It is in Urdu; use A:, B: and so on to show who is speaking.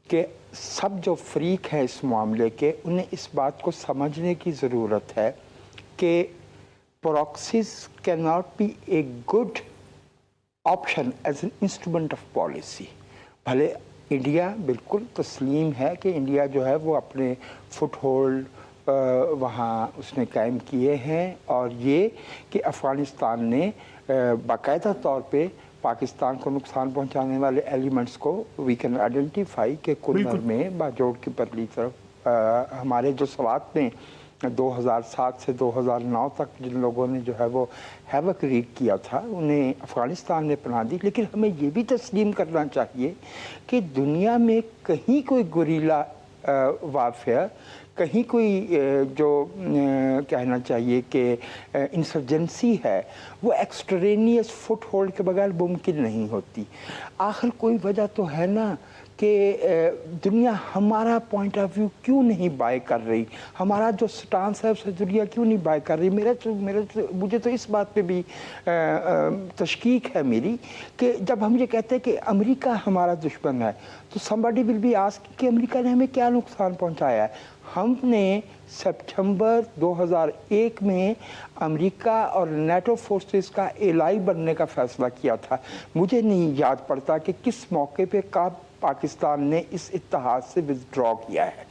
A: کہ سب جو فریق ہیں اس معاملے کے انہیں اس بات کو سمجھنے کی ضرورت ہے کہ proxies can not be a good option as an instrument of policy. بھلے انڈیا بالکل تسلیم ہے کہ انڈیا جو ہے وہ اپنے فٹ ہولڈ وہاں اس نے قائم کیے ہیں، اور یہ کہ افغانستان نے باقاعدہ طور پہ پاکستان کو نقصان پہنچانے والے ایلیمنٹس کو وی کین آئیڈینٹیفائی کہ کنر میں باجوڑ کی پرلی طرف ہمارے جو سوات نے 2007 سے 2009 تک جن لوگوں نے جو ہے وہ ہیوک ریگ کیا تھا انہیں افغانستان نے پناہ دی. لیکن ہمیں یہ بھی تسلیم کرنا چاہیے کہ دنیا میں کہیں کوئی گوریلا وارفیئر، کہیں کوئی جو کہنا چاہیے کہ انسرجنسی ہے وہ ایکسٹرینیس فٹ ہولڈ کے بغیر ممکن نہیں ہوتی. آخر کوئی وجہ تو ہے نا کہ دنیا ہمارا پوائنٹ آف ویو کیوں نہیں بائی کر رہی، ہمارا جو سٹانس ہے اسے دنیا کیوں نہیں بائی کر رہی. مجھے تو اس بات پہ بھی تشکیک ہے میری کہ جب ہم یہ کہتے ہیں کہ امریکہ ہمارا دشمن ہے تو somebody will be asked کہ امریکہ نے ہمیں کیا نقصان پہنچایا ہے. ہم نے سپٹمبر 2001 میں امریکہ اور نیٹو فورسز کا ایلائی بننے کا فیصلہ کیا تھا. مجھے نہیں یاد پڑتا کہ کس موقع پہ کب پاکستان نے اس اتحاد سے وِدڈرا کیا ہے.